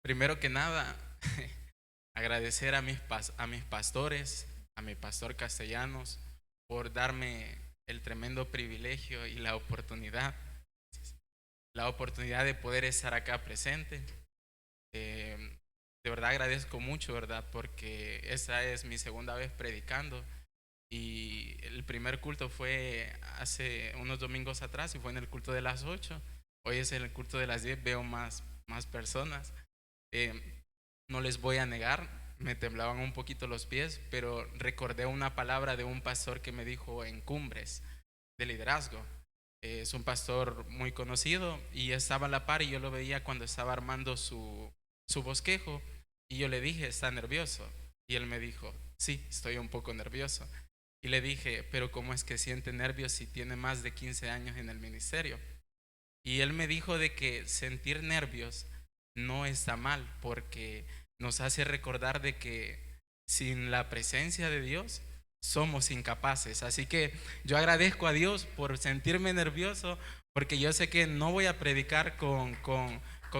Primero que nada, agradecer a mis pastores, a mi pastor Castellanos, por darme el tremendo privilegio y la oportunidad de poder estar acá presente. Eh, de verdad agradezco mucho, ¿verdad? Porque esta es mi segunda vez predicando y el primer culto fue hace unos domingos atrás y fue en el culto de las 8. Hoy es en el culto de las 10, veo más personas. Eh, no les voy a negar, me temblaban un poquito los pies, pero recordé una palabra de un pastor que me dijo en cumbres de liderazgo. Es un pastor muy conocido y estaba a la par y yo lo veía cuando estaba armando su bosquejo y yo le dije, ¿está nervioso? Y él me dijo, sí, estoy un poco nervioso. Y le dije, pero ¿cómo es que siente nervios si tiene más de 15 años en el ministerio? Y él me dijo de que sentir nervios no está mal porque nos hace recordar de que sin la presencia de Dios somos incapaces. Así que yo agradezco a Dios por sentirme nervioso porque yo sé que no voy a predicar con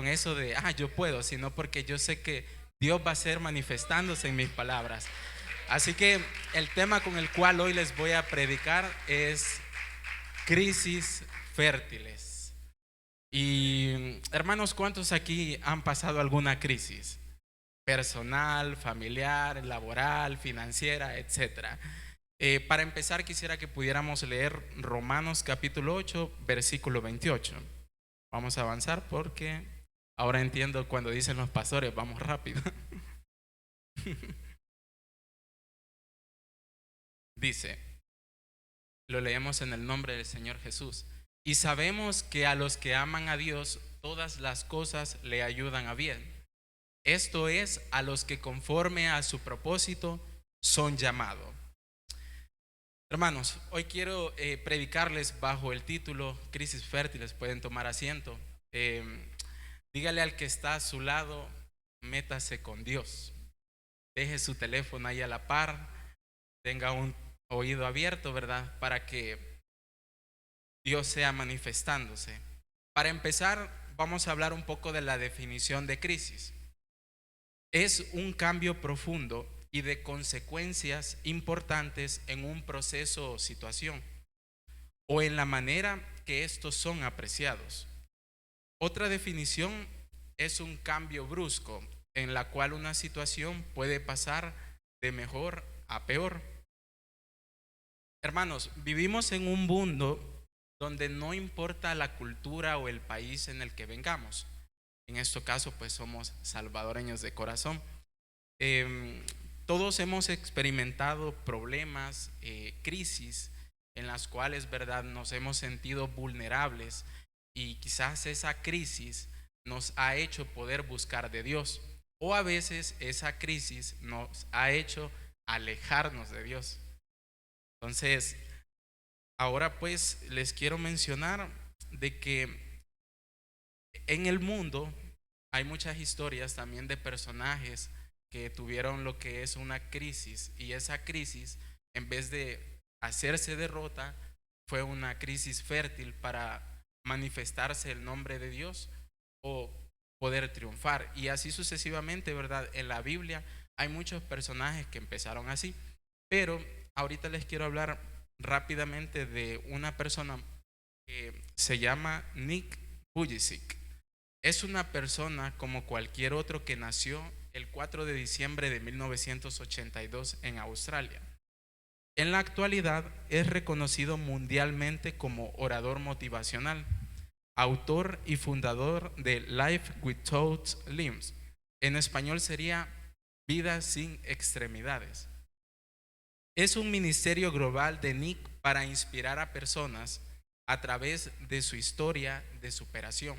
eso de, yo puedo, sino porque yo sé que Dios va a ser manifestándose en mis palabras. Así que el tema con el cual hoy les voy a predicar es crisis fértiles. Y hermanos, ¿cuántos aquí han pasado alguna crisis? Personal, familiar, laboral, financiera, etcétera. Para empezar, quisiera que pudiéramos leer Romanos capítulo 8, versículo 28. Vamos a avanzar porque ahora entiendo cuando dicen los pastores, vamos rápido. Dice, lo leemos en el nombre del Señor Jesús. Y sabemos que a los que aman a Dios, todas las cosas le ayudan a bien. Esto es, a los que conforme a su propósito son llamados. Hermanos, hoy quiero predicarles bajo el título Crisis Fértiles. Pueden tomar asiento. Eh, Dígale al que está a su lado, métase con Dios. Deje su teléfono ahí a la par. Tenga un oído abierto, ¿verdad? Para que Dios sea manifestándose. Para empezar, vamos a hablar un poco de la definición de crisis. Es un cambio profundo y de consecuencias importantes en un proceso o situación, o en la manera que estos son apreciados. Otra definición es un cambio brusco, en la cual una situación puede pasar de mejor a peor. Hermanos, vivimos en un mundo donde no importa la cultura o el país en el que vengamos. En este caso, pues somos salvadoreños de corazón. Eh, Todos hemos experimentado problemas, crisis en las cuales, verdad, nos hemos sentido vulnerables y quizás esa crisis nos ha hecho poder buscar de Dios, o a veces esa crisis nos ha hecho alejarnos de Dios. Entonces, ahora pues les quiero mencionar de que en el mundo hay muchas historias también de personajes que tuvieron lo que es una crisis y esa crisis, en vez de hacerse derrota, fue una crisis fértil para manifestarse el nombre de Dios o poder triunfar. Y así sucesivamente, ¿verdad? En la Biblia hay muchos personajes que empezaron así, pero ahorita les quiero hablar rápidamente de una persona que se llama Nick Vujicic. Es una persona como cualquier otro que nació el 4 de diciembre de 1982 en Australia. En la actualidad es reconocido mundialmente como orador motivacional, autor y fundador de Life Without Limbs. En español sería Vida sin extremidades. Es un ministerio global de Nick para inspirar a personas a través de su historia de superación.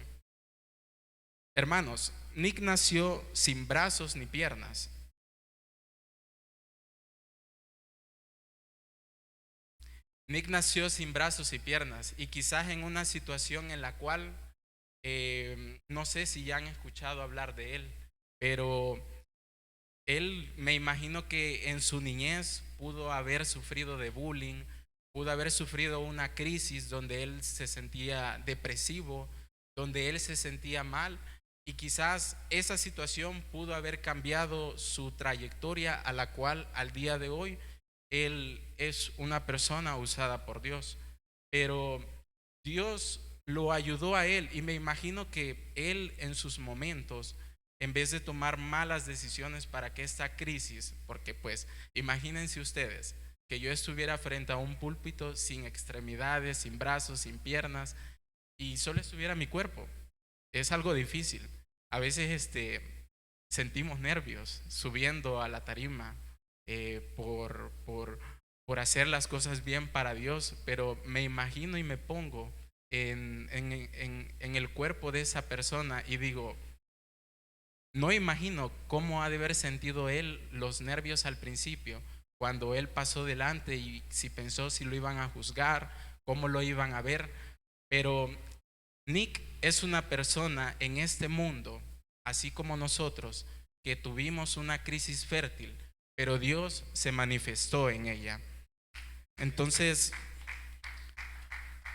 Hermanos, Nick nació sin brazos ni piernas. Nick nació sin brazos y piernas y quizás en una situación en la cual no sé si ya han escuchado hablar de él, pero él me imagino que en su niñez pudo haber sufrido de bullying, pudo haber sufrido una crisis donde él se sentía depresivo, donde él se sentía mal Y quizás esa situación pudo haber cambiado su trayectoria, a la cual al día de hoy él es una persona usada por Dios. Pero Dios lo ayudó a él, y me imagino que él en sus momentos, en vez de tomar malas decisiones para que esta crisis, porque pues imagínense ustedes que yo estuviera frente a un púlpito sin extremidades, sin brazos, sin piernas, y solo estuviera mi cuerpo. Es algo difícil. A veces sentimos nervios subiendo a la tarima, por hacer las cosas bien para Dios, pero me imagino y me pongo en el cuerpo de esa persona y digo, no imagino cómo ha de haber sentido él los nervios al principio, cuando él pasó delante, y si pensó si lo iban a juzgar, cómo lo iban a ver. Pero Nick es una persona en este mundo, así como nosotros, que tuvimos una crisis fértil, pero Dios se manifestó en ella. Entonces,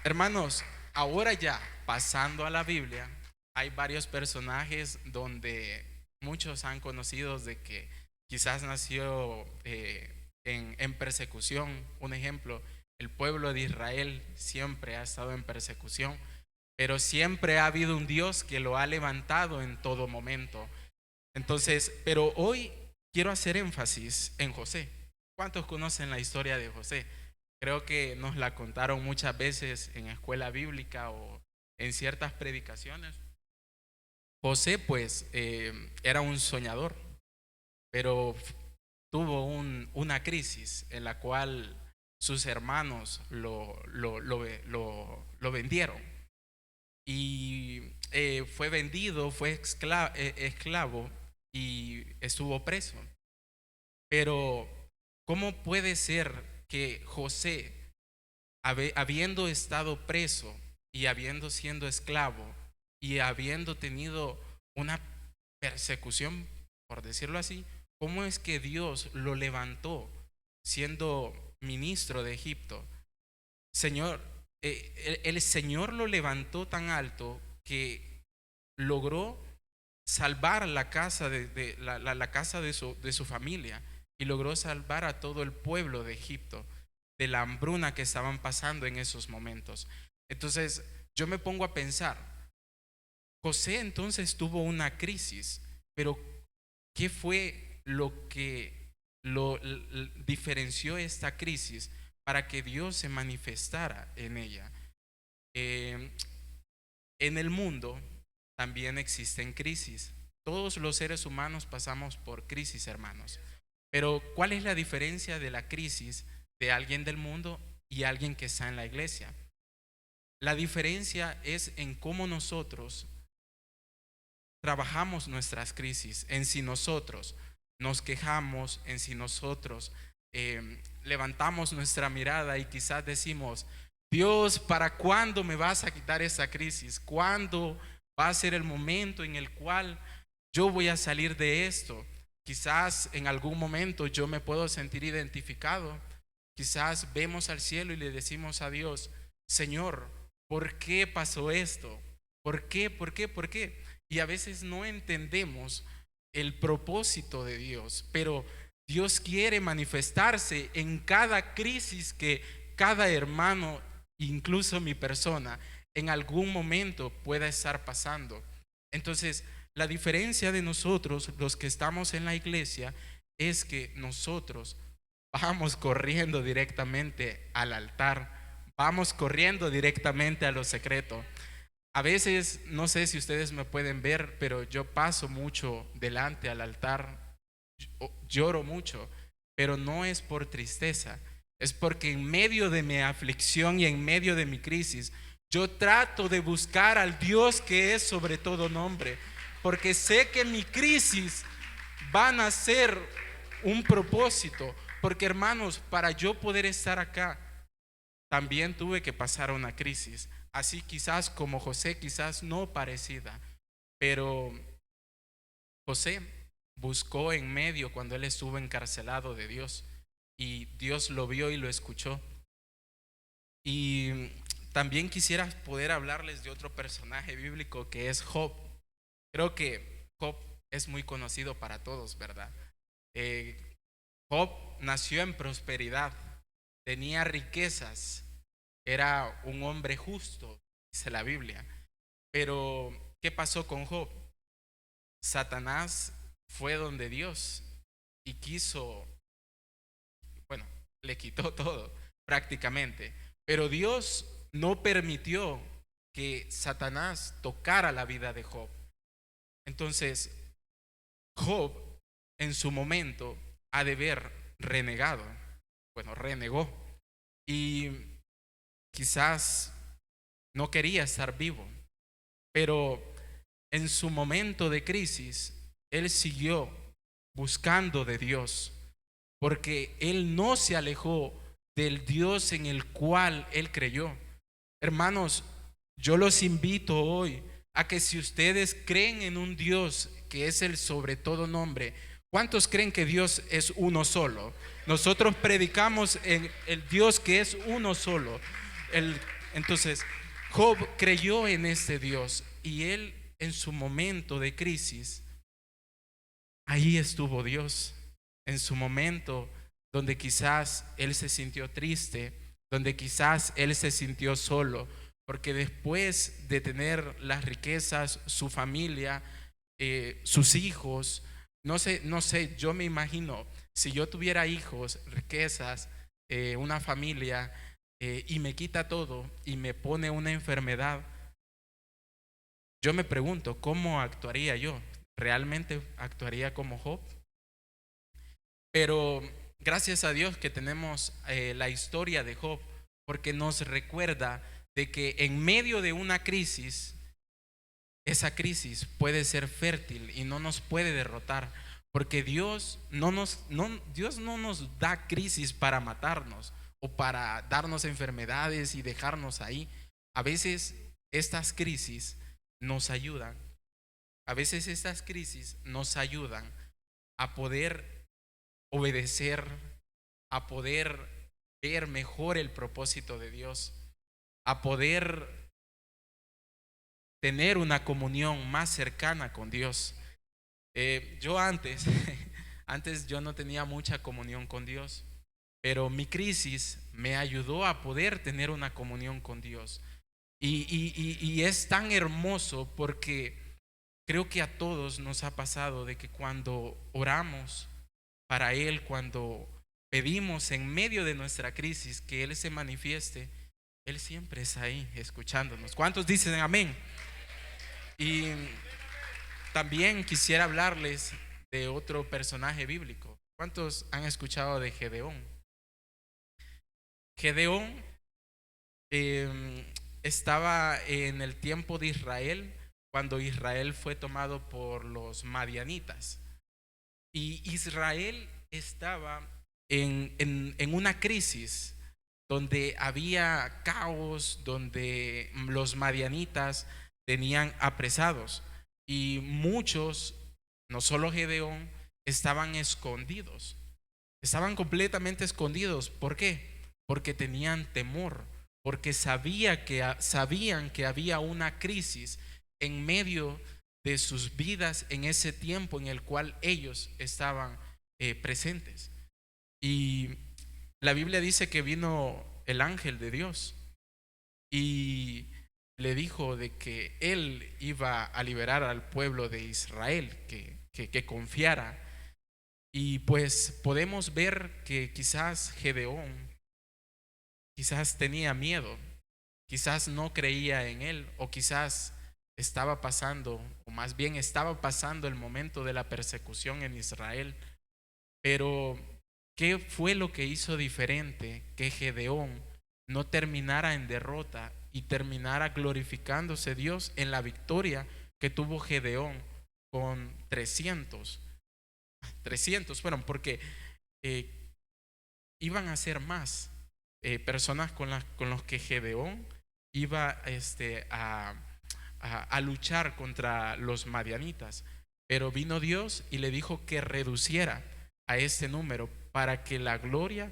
hermanos, ahora ya pasando a la Biblia, hay varios personajes donde muchos han conocido de que quizás nació en persecución. Un ejemplo, el pueblo de Israel siempre ha estado en persecución, pero siempre ha habido un Dios que lo ha levantado en todo momento. Entonces, pero hoy quiero hacer énfasis en José. ¿Cuántos conocen la historia de José? Creo que nos la contaron muchas veces en escuela bíblica o en ciertas predicaciones. José, pues, era un soñador, pero tuvo una crisis en la cual sus hermanos lo vendieron, y fue vendido, fue esclavo, y estuvo preso. Pero ¿cómo puede ser que José, habiendo estado preso y habiendo sido esclavo y habiendo tenido una persecución, por decirlo así, cómo es que Dios lo levantó siendo ministro de Egipto? Señor, el Señor lo levantó tan alto que logró salvar la casa la casa de su familia, y logró salvar a todo el pueblo de Egipto de la hambruna que estaban pasando en esos momentos. Entonces yo me pongo a pensar, José entonces tuvo una crisis, pero ¿qué fue lo que lo diferenció esta crisis para que Dios se manifestara en ella? Eh, en el mundo también existen crisis. Todos los seres humanos pasamos por crisis, hermanos. Pero ¿cuál es la diferencia de la crisis de alguien del mundo y alguien que está en la iglesia? La diferencia es en cómo nosotros trabajamos nuestras crisis, en si nosotros nos quejamos, en si nosotros levantamos nuestra mirada y quizás decimos, Dios, ¿para cuándo me vas a quitar esa crisis? ¿Cuándo va a ser el momento en el cual yo voy a salir de esto? Quizás en algún momento yo me puedo sentir identificado. Quizás vemos al cielo y le decimos a Dios, Señor, ¿por qué pasó esto? ¿Por qué? ¿Por qué? ¿Por qué? Y a veces no entendemos el propósito de Dios, pero Dios quiere manifestarse en cada crisis que cada hermano, incluso mi persona, en algún momento pueda estar pasando. Entonces, la diferencia de nosotros, los que estamos en la iglesia, es que nosotros vamos corriendo directamente al altar, vamos corriendo directamente a lo secreto. A veces, no sé si ustedes me pueden ver, pero yo paso mucho delante al altar, lloro mucho, pero no es por tristeza, es porque en medio de mi aflicción y en medio de mi crisis, yo trato de buscar al Dios que es sobre todo nombre, porque sé que mi crisis van a ser un propósito, porque hermanos, para yo poder estar acá, también tuve que pasar una crisis, así quizás como José, quizás no parecida, pero José buscó en medio cuando él estuvo encarcelado de Dios, y Dios lo vio y lo escuchó. Y también quisiera poder hablarles de otro personaje bíblico que es Job. Creo que Job es muy conocido para todos, ¿verdad? Eh, Job nació en prosperidad, tenía riquezas, era un hombre justo, dice la Biblia. Pero, ¿qué pasó con Job? Satanás fue donde Dios y quiso, bueno, le quitó todo prácticamente. Pero Dios no permitió que Satanás tocara la vida de Job. Entonces, Job en su momento ha de haber renegado, bueno, renegó y quizás no quería estar vivo, pero en su momento de crisis, él siguió buscando de Dios, porque él no se alejó del Dios en el cual él creyó. Hermanos, yo los invito hoy a que si ustedes creen en un Dios que es el sobre todo nombre, ¿cuántos creen que Dios es uno solo? Nosotros predicamos en el Dios que es uno solo. Entonces, Job creyó en este Dios y él en su momento de crisis, ahí estuvo Dios. En su momento donde quizás él se sintió triste, donde quizás él se sintió solo, porque después de tener las riquezas, su familia, sus hijos, no sé, yo me imagino, si yo tuviera hijos, riquezas, una familia, y me quita todo y me pone una enfermedad, yo me pregunto, ¿cómo actuaría yo? ¿Realmente actuaría como Job? Pero gracias a Dios que tenemos la historia de Job, porque nos recuerda de que en medio de una crisis, esa crisis puede ser fértil y no nos puede derrotar, porque Dios no nos da crisis para matarnos o para darnos enfermedades y dejarnos ahí. A veces estas crisis nos ayudan, a veces estas crisis nos ayudan a poder obedecer, a poder ver mejor el propósito de Dios, a poder tener una comunión más cercana con Dios. Yo antes, antes yo no tenía mucha comunión con Dios, pero mi crisis me ayudó a poder tener una comunión con Dios. Y es tan hermoso porque creo que a todos nos ha pasado de que cuando oramos para Él, cuando pedimos en medio de nuestra crisis que Él se manifieste, Él siempre está ahí escuchándonos. ¿Cuántos dicen amén? Y también quisiera hablarles de otro personaje bíblico. ¿Cuántos han escuchado de Gedeón? Gedeón estaba en el tiempo de Israel, cuando Israel fue tomado por los madianitas. Y Israel estaba en una crisis donde había caos, donde los madianitas tenían apresados y muchos, no solo Gedeón, estaban escondidos, estaban completamente escondidos. ¿Por qué? Porque tenían temor, porque sabían que había una crisis en medio de sus vidas en ese tiempo en el cual ellos estaban presentes. Y la Biblia dice que vino el ángel de Dios y le dijo de que él iba a liberar al pueblo de Israel, que confiara. Y pues podemos ver que quizás Gedeón quizás tenía miedo, quizás no creía en él, o quizás estaba pasando, o más bien estaba pasando el momento de la persecución en Israel. Pero ¿qué fue lo que hizo diferente que Gedeón no terminara en derrota y terminara glorificándose Dios en la victoria que tuvo Gedeón con 300? 300 fueron porque eh, iban a ser más personas con los que Gedeón iba a luchar contra los madianitas. Pero vino Dios y le dijo que reduciera a este número para que la gloria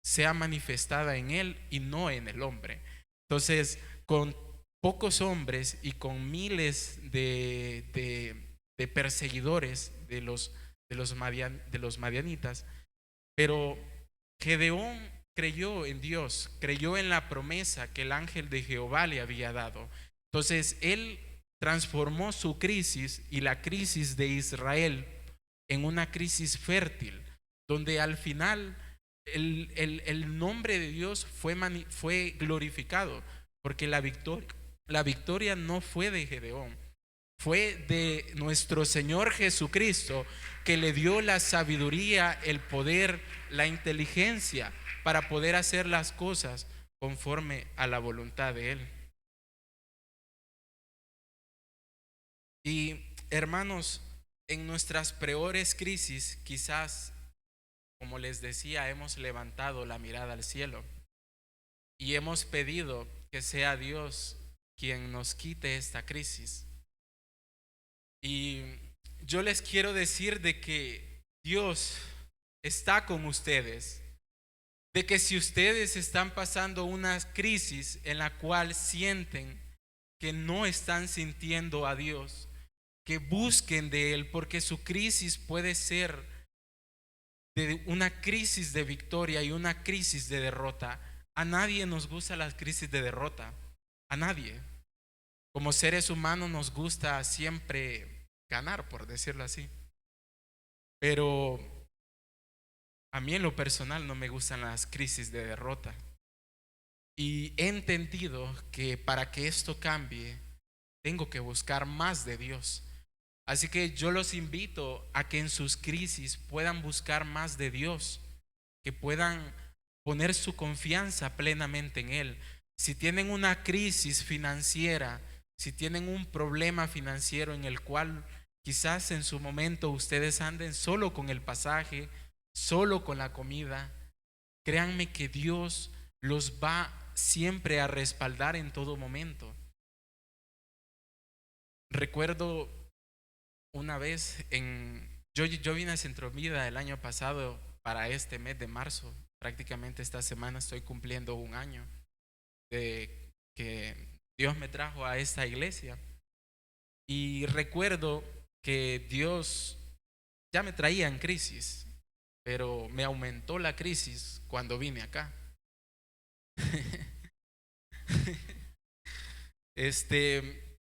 sea manifestada en él y no en el hombre. Entonces, con pocos hombres y con miles de perseguidores de los madianitas, pero Gedeón creyó en Dios, creyó en la promesa que el ángel de Jehová le había dado. Entonces él transformó su crisis y la crisis de Israel en una crisis fértil, donde al final el nombre de Dios fue glorificado, porque la victoria no fue de Gedeón, fue de nuestro Señor Jesucristo, que le dio la sabiduría, el poder, la inteligencia para poder hacer las cosas conforme a la voluntad de Él. Y hermanos, en nuestras peores crisis, quizás, como les decía, hemos levantado la mirada al cielo y hemos pedido que sea Dios quien nos quite esta crisis. Y yo les quiero decir de que Dios está con ustedes, de que si ustedes están pasando una crisis en la cual sienten que no están sintiendo a Dios, que busquen de Él, porque su crisis puede ser de una crisis de victoria y una crisis de derrota. A nadie nos gusta las crisis de derrota, a nadie. Como seres humanos nos gusta siempre ganar, por decirlo así. Pero a mí en lo personal no me gustan las crisis de derrota. Y he entendido que para que esto cambie, tengo que buscar más de Dios. Así que yo los invito a que en sus crisis puedan buscar más de Dios, que puedan poner su confianza plenamente en Él. Si tienen una crisis financiera, si tienen un problema financiero en el cual quizás en su momento ustedes anden solo con el pasaje, solo con la comida, créanme que Dios los va siempre a respaldar en todo momento. Recuerdo una vez yo vine a Centro Vida el año pasado para este mes de marzo. Prácticamente esta semana estoy cumpliendo un año de que Dios me trajo a esta iglesia. Y recuerdo que Dios ya me traía en crisis, pero me aumentó la crisis cuando vine acá.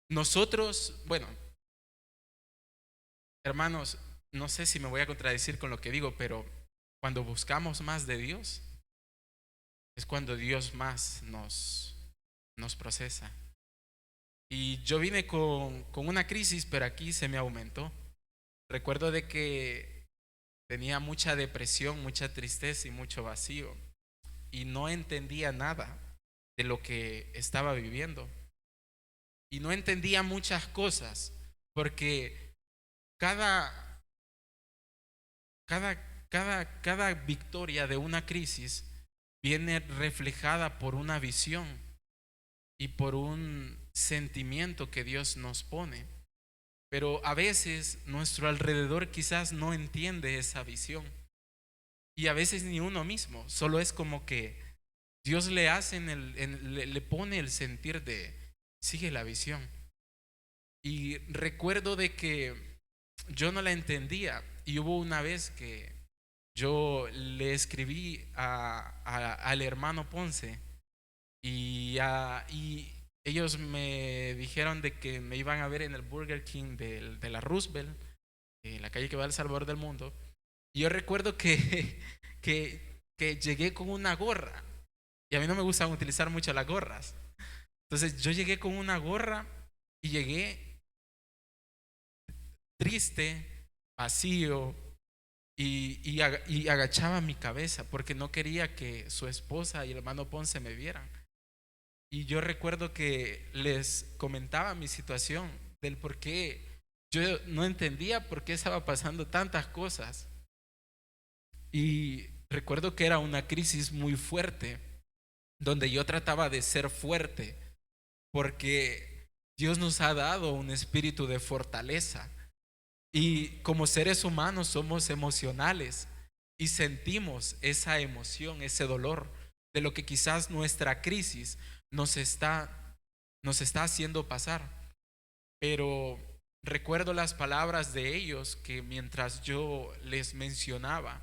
Nosotros, bueno, hermanos, no sé si me voy a contradecir con lo que digo, pero cuando buscamos más de Dios, es cuando Dios más nos procesa. Y yo vine con una crisis, pero aquí se me aumentó. Recuerdo de que tenía mucha depresión, mucha tristeza y mucho vacío. Y no entendía nada de lo que estaba viviendo. Y no entendía muchas cosas, porque cada victoria de una crisis viene reflejada por una visión y por un sentimiento que Dios nos pone. Pero a veces nuestro alrededor quizás no entiende esa visión. Y a veces ni uno mismo. Solo es como que Dios le hace le pone el sentir de sigue la visión. Y recuerdo de que yo no la entendía. Y hubo una vez que yo le escribí al hermano Ponce y ellos me dijeron de que me iban a ver en el Burger King de la Roosevelt, en la calle que va al Salvador del Mundo. Y yo recuerdo que llegué con una gorra. Y a mí no me gustan utilizar mucho las gorras. Entonces yo llegué con una gorra y llegué triste, vacío, y agachaba mi cabeza porque no quería que su esposa y el hermano Ponce me vieran. Y yo recuerdo que les comentaba mi situación del por qué yo no entendía por qué estaba pasando tantas cosas. Y recuerdo que era una crisis muy fuerte, donde yo trataba de ser fuerte, porque Dios nos ha dado un espíritu de fortaleza. Y como seres humanos somos emocionales y sentimos esa emoción, ese dolor de lo que quizás nuestra crisis nos está nos está haciendo pasar. Pero recuerdo las palabras de ellos que mientras yo les mencionaba,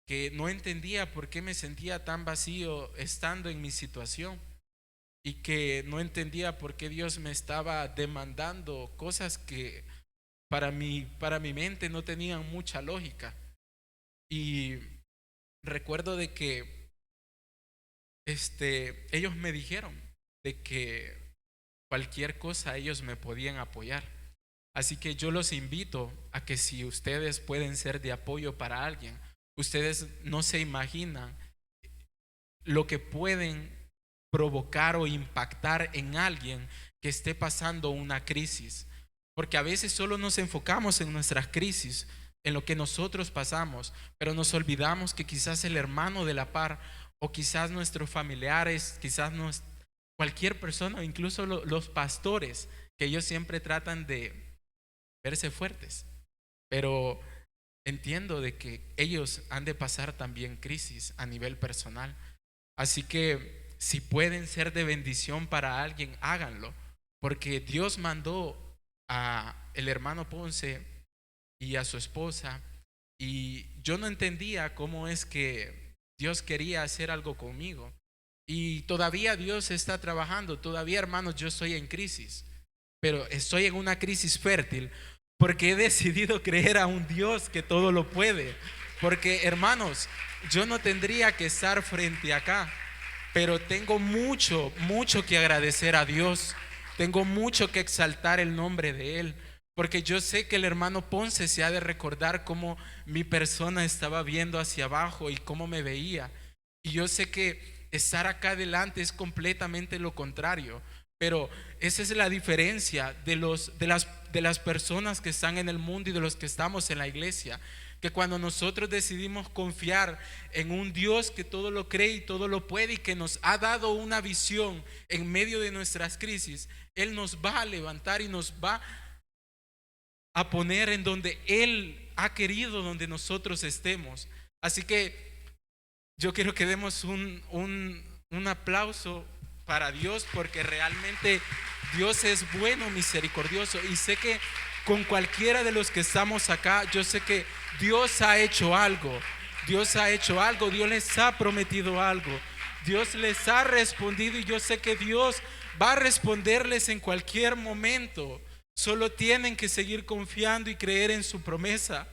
que no entendía por qué me sentía tan vacío estando en mi situación y que no entendía por qué Dios me estaba demandando cosas que para mi mente no tenían mucha lógica. Y recuerdo de que ellos me dijeron de que cualquier cosa ellos me podían apoyar. Así que yo los invito a que si ustedes pueden ser de apoyo para alguien, ustedes no se imaginan lo que pueden provocar o impactar en alguien que esté pasando una crisis. Porque a veces solo nos enfocamos en nuestras crisis, en lo que nosotros pasamos, pero nos olvidamos que quizás el hermano de la par o quizás nuestros familiares, quizás cualquier persona, incluso los pastores, que ellos siempre tratan de verse fuertes, pero entiendo de que ellos han de pasar también crisis a nivel personal. Así que si pueden ser de bendición para alguien, háganlo, porque Dios mandó a el hermano Ponce y a su esposa, y yo no entendía cómo es que Dios quería hacer algo conmigo. Y todavía Dios está trabajando, todavía hermanos, yo estoy en crisis, pero estoy en una crisis fértil porque he decidido creer a un Dios que todo lo puede. Porque hermanos, yo no tendría que estar frente acá, pero tengo mucho, mucho que agradecer a Dios. Tengo mucho que exaltar el nombre de Él, porque yo sé que el hermano Ponce se ha de recordar cómo mi persona estaba viendo hacia abajo y cómo me veía. Y yo sé que estar acá adelante es completamente lo contrario. Pero esa es la diferencia de las personas que están en el mundo y de los que estamos en la iglesia. Que cuando nosotros decidimos confiar en un Dios que todo lo cree y todo lo puede y que nos ha dado una visión en medio de nuestras crisis, Él nos va a levantar y nos va a poner en donde Él ha querido, donde nosotros estemos. Así que yo quiero que demos un aplauso para Dios, porque realmente Dios es bueno, misericordioso, y sé que con cualquiera de los que estamos acá, yo sé que Dios ha hecho algo, Dios ha hecho algo, Dios les ha prometido algo, Dios les ha respondido y yo sé que Dios va a responderles en cualquier momento. Solo tienen que seguir confiando y creer en su promesa,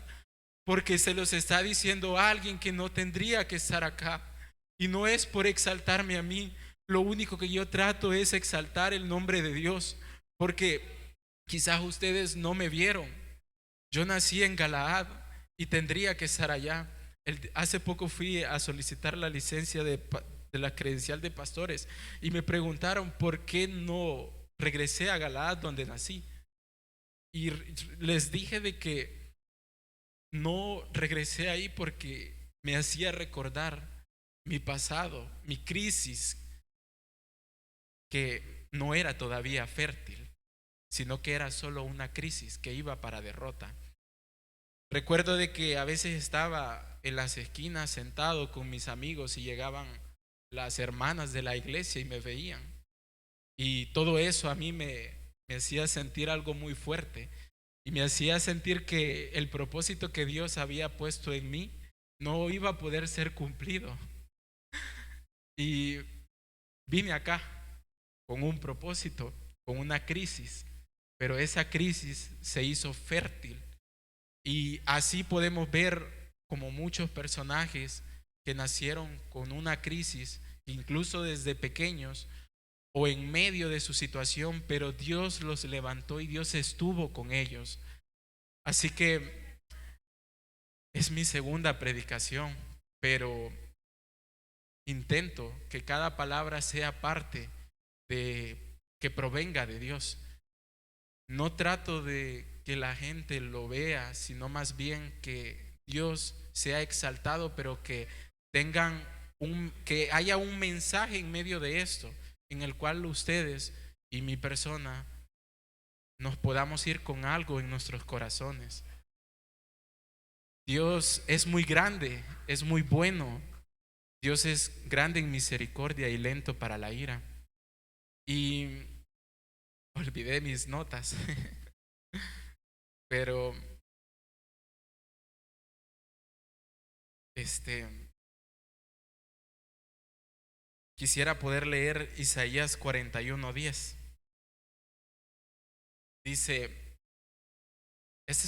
porque se los está diciendo a alguien que no tendría que estar acá. Y no es por exaltarme a mí, lo único que yo trato es exaltar el nombre de Dios, porque quizás ustedes no me vieron. Yo nací en Galaad y tendría que estar allá. Hace poco fui a solicitar la licencia de la credencial de pastores y me preguntaron por qué no regresé a Galaad donde nací. Y les dije de que no regresé ahí porque me hacía recordar mi pasado, mi crisis, que no era todavía fértil, sino que era solo una crisis que iba para derrota. Recuerdo de que a veces estaba en las esquinas sentado con mis amigos y llegaban las hermanas de la iglesia y me veían. Y todo eso a mí me hacía sentir algo muy fuerte y me hacía sentir que el propósito que Dios había puesto en mí no iba a poder ser cumplido. Y vine acá con un propósito, con una crisis, pero esa crisis se hizo fértil. Y así podemos ver como muchos personajes que nacieron con una crisis, incluso desde pequeños o en medio de su situación, pero Dios los levantó y Dios estuvo con ellos. Así que es mi segunda predicación, pero intento que cada palabra sea parte de que provenga de Dios. No trato de que la gente lo vea, sino más bien que Dios sea exaltado, pero que que haya un mensaje en medio de esto, en el cual ustedes y mi persona nos podamos ir con algo en nuestros corazones. Dios es muy grande, es muy bueno. Dios es grande en misericordia y lento para la ira. Y olvidé mis notas. Pero quisiera poder leer Isaías 41:10. Dice, este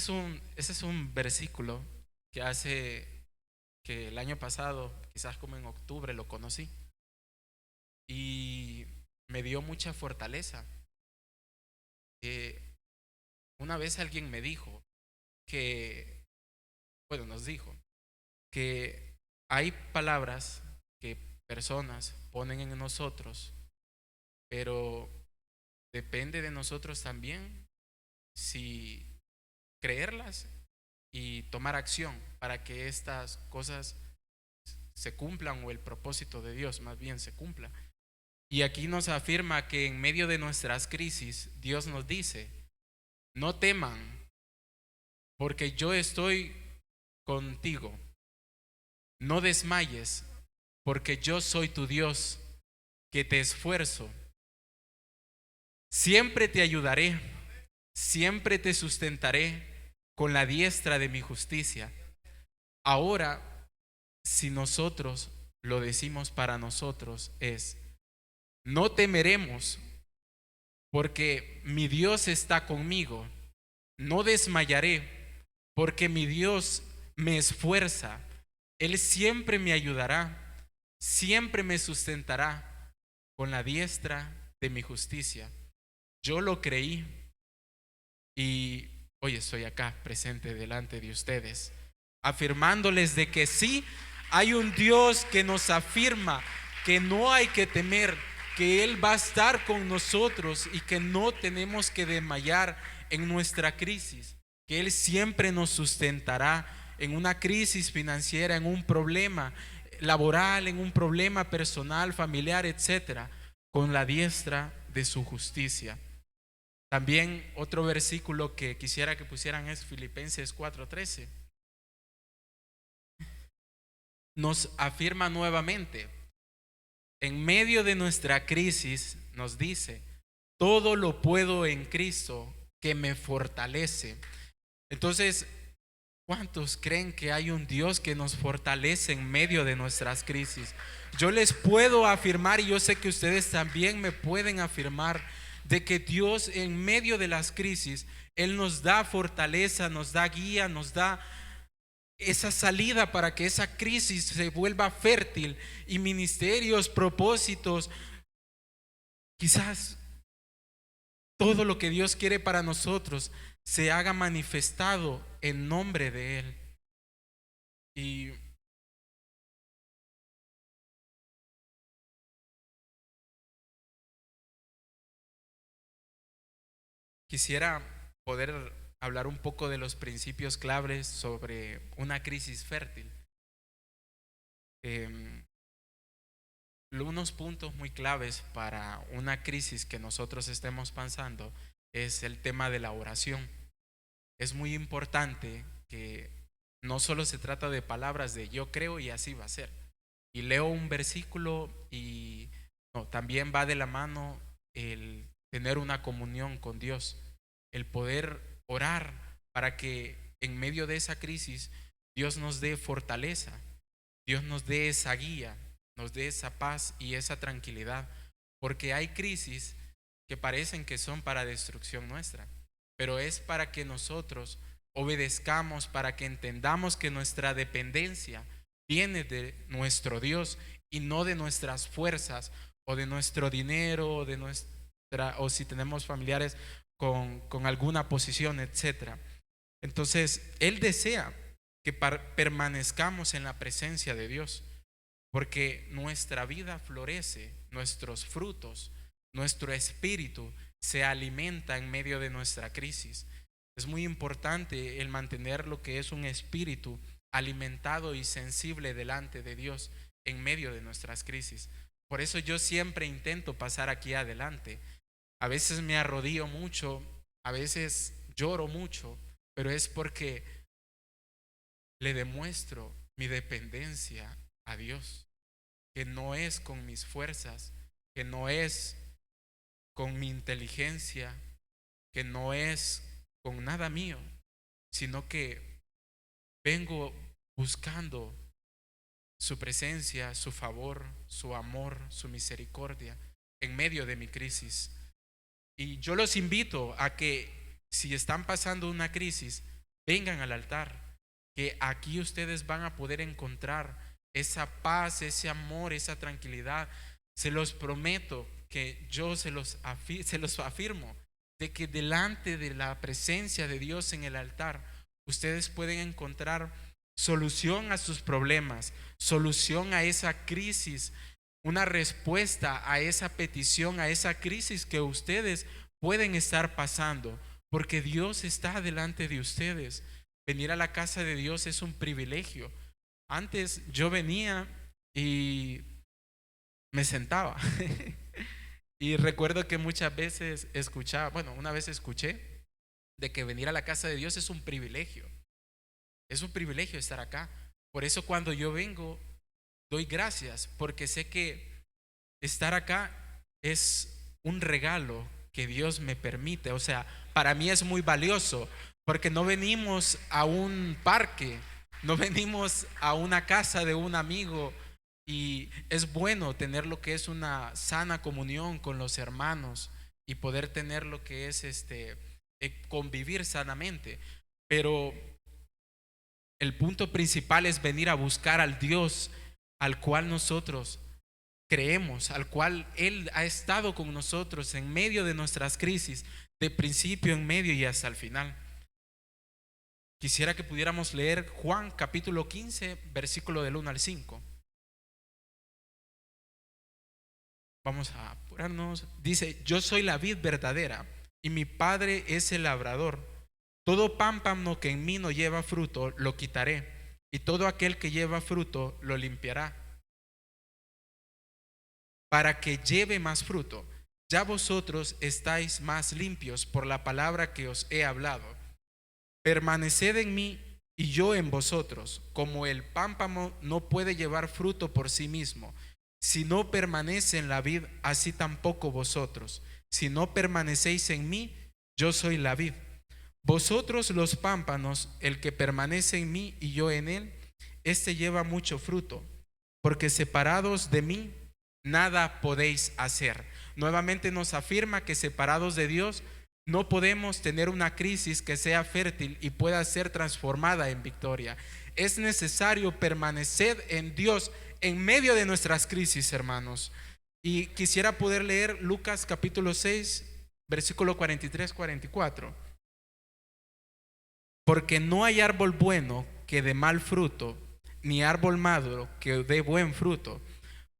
es un versículo que hace que el año pasado, quizás como en octubre, lo conocí y me dio mucha fortaleza. Una vez alguien me dijo que, bueno, nos dijo que hay palabras que personas ponen en nosotros, pero depende de nosotros también si creerlas y tomar acción para que estas cosas se cumplan, o el propósito de Dios más bien se cumpla. Y aquí nos afirma que en medio de nuestras crisis Dios nos dice: no teman, porque yo estoy contigo. No desmayes, porque yo soy tu Dios, que te esfuerzo. Siempre te ayudaré, siempre te sustentaré con la diestra de mi justicia. Ahora, si nosotros lo decimos para nosotros, es: no temeremos, porque mi Dios está conmigo. No desmayaré, porque mi Dios me esfuerza. Él siempre me ayudará, siempre me sustentará con la diestra de mi justicia. Yo lo creí y hoy estoy acá presente delante de ustedes, afirmándoles de que sí, hay un Dios que nos afirma que no hay que temer, que Él va a estar con nosotros y que no tenemos que desmayar en nuestra crisis, que Él siempre nos sustentará en una crisis financiera, en un problema laboral, en un problema personal, familiar, etcétera, con la diestra de su justicia. También otro versículo que quisiera que pusieran es Filipenses 4:13. Nos afirma nuevamente, en medio de nuestra crisis, nos dice: todo lo puedo en Cristo que me fortalece. Entonces, ¿cuántos creen que hay un Dios que nos fortalece en medio de nuestras crisis? Yo les puedo afirmar, y yo sé que ustedes también me pueden afirmar, de que Dios en medio de las crisis, Él nos da fortaleza, nos da guía, nos da esa salida para que esa crisis se vuelva fértil y ministerios, propósitos, quizás todo lo que Dios quiere para nosotros se haga manifestado en nombre de Él. Y quisiera poder hablar un poco de los principios claves sobre una crisis fértil. Unos puntos muy claves para una crisis que nosotros estemos pasando es el tema de la oración. Es muy importante que no solo se trata de palabras de yo creo y así va a ser. Y leo un versículo y no, también va de la mano el tener una comunión con Dios, el poder orar para que en medio de esa crisis Dios nos dé fortaleza, Dios nos dé esa guía, nos dé esa paz y esa tranquilidad, porque hay crisis que parecen que son para destrucción nuestra, pero es para que nosotros obedezcamos, para que entendamos que nuestra dependencia viene de nuestro Dios y no de nuestras fuerzas o de nuestro dinero o de o si tenemos familiares con alguna posición, etcétera. Entonces, Él desea que permanezcamos en la presencia de Dios, porque nuestra vida florece, nuestros frutos, nuestro espíritu se alimenta en medio de nuestra crisis. Es muy importante el mantener lo que es un espíritu alimentado y sensible delante de Dios en medio de nuestras crisis. Por eso yo siempre intento pasar aquí adelante. A veces me arrodillo mucho, a veces lloro mucho, pero es porque le demuestro mi dependencia a Dios, que no es con mis fuerzas, que no es con mi inteligencia, que no es con nada mío, sino que vengo buscando su presencia, su favor, su amor, su misericordia en medio de mi crisis. Y yo los invito a que si están pasando una crisis, vengan al altar, que aquí ustedes van a poder encontrar esa paz, ese amor, esa tranquilidad. Se los prometo que yo se los afirmo, de que delante de la presencia de Dios en el altar, ustedes pueden encontrar solución a sus problemas, solución a esa crisis, una respuesta a esa petición, a esa crisis que ustedes pueden estar pasando, porque Dios está delante de ustedes. Venir a la casa de Dios es un privilegio. Antes yo venía y me sentaba y recuerdo que muchas veces escuchaba, bueno, una vez escuché de que venir a la casa de Dios es un privilegio. Es un privilegio estar acá. Por eso cuando yo vengo, doy gracias, porque sé que estar acá es un regalo que Dios me permite. O sea, para mí es muy valioso, porque no venimos a un parque, no venimos a una casa de un amigo, y es bueno tener lo que es una sana comunión con los hermanos y poder tener lo que es convivir sanamente. Pero el punto principal es venir a buscar al Dios al cual nosotros creemos, al cual Él ha estado con nosotros en medio de nuestras crisis, de principio, en medio y hasta el final. Quisiera que pudiéramos leer Juan capítulo 15, versículo del 1 al 5. Vamos a apurarnos. Dice: yo soy la vid verdadera y mi Padre es el labrador. Todo pámpano que en mí no lleva fruto lo quitaré, y todo aquel que lleva fruto lo limpiará, para que lleve más fruto. Ya vosotros estáis más limpios por la palabra que os he hablado. Permaneced en mí y yo en vosotros. Como el pámpano no puede llevar fruto por sí mismo, si no permanece en la vid, así tampoco vosotros. Si no permanecéis en mí, yo soy la vid. Vosotros los pámpanos, el que permanece en mí y yo en él, éste lleva mucho fruto, porque separados de mí, nada podéis hacer. Nuevamente nos afirma que separados de Dios no podemos tener una crisis que sea fértil y pueda ser transformada en victoria. Es necesario permanecer en Dios en medio de nuestras crisis, hermanos. Y quisiera poder leer Lucas capítulo 6, versículo 43-44. Porque no hay árbol bueno que dé mal fruto, ni árbol maduro que dé buen fruto.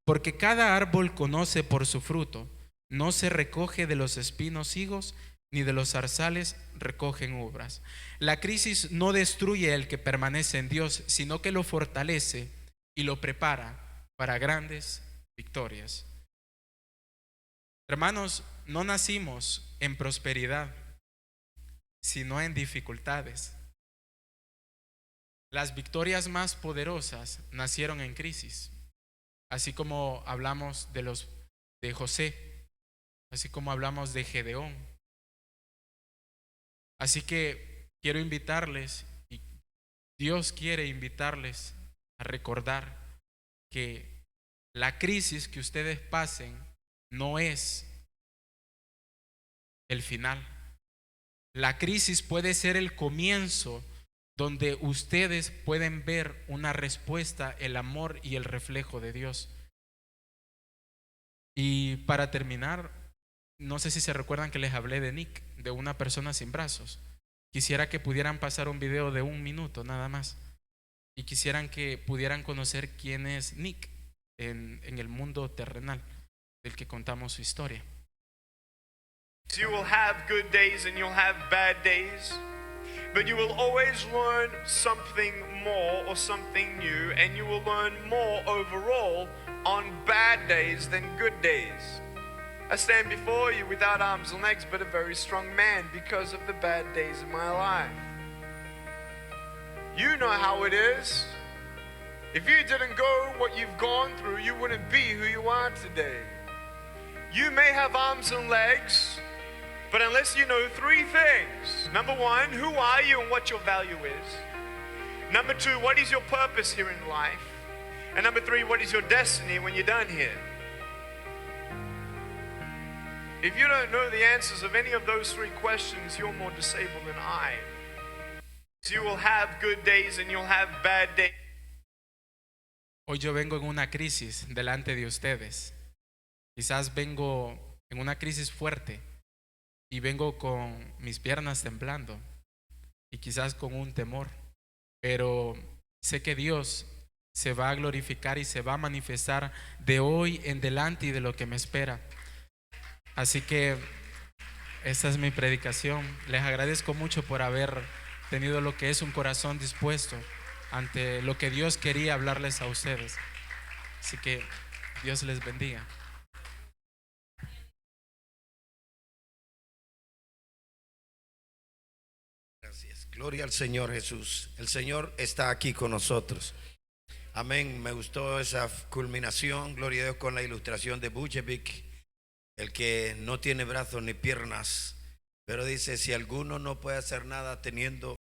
Porque cada árbol conoce por su fruto. No se recoge de los espinos higos, ni de los zarzales recogen uvas. La crisis no destruye al que permanece en Dios, sino que lo fortalece y lo prepara para grandes victorias. Hermanos, no nacimos en prosperidad, sino en dificultades. Las victorias más poderosas nacieron en crisis, así como hablamos de José, así como hablamos de Gedeón. Así que quiero invitarles, y Dios quiere invitarles a recordar que la crisis que ustedes pasen no es el final. La crisis puede ser el comienzo donde ustedes pueden ver una respuesta, el amor y el reflejo de Dios. Y para terminar, no sé si se recuerdan que les hablé de Nick, de una persona sin brazos. Quisiera que pudieran pasar un video de 1 minuto nada más, y quisieran que pudieran conocer quién es Nick en el mundo terrenal del que contamos su historia. You will have good days and you'll have bad days, but you will always learn something more or something new, and you will learn more overall on bad days than good days. I stand before you without arms and legs, but a very strong man because of the bad days of my life. You know how it is. If you didn't go what you've gone through, you wouldn't be who you are today. You may have arms and legs, But unless you know three things: number one, who are you and what your value is? Number two, what is your purpose here in life? And number three, what is your destiny when you're done here? If you don't know the answers of any of those three questions, you're more disabled than I. So you will have good days and you'll have bad days. Hoy yo vengo en una crisis delante de ustedes. Quizás vengo en una crisis fuerte y vengo con mis piernas temblando y quizás con un temor, pero sé que Dios se va a glorificar y se va a manifestar de hoy en delante y de lo que me espera. Así que esta es mi predicación. Les agradezco mucho por haber tenido lo que es un corazón dispuesto ante lo que Dios quería hablarles a ustedes. Así que Dios les bendiga. Gracias. Gloria al Señor Jesús. El Señor está aquí con nosotros. Amén. Me gustó esa culminación. Gloria a Dios, con la ilustración de Bujevic, el que no tiene brazos ni piernas, pero dice: si alguno no puede hacer nada teniendo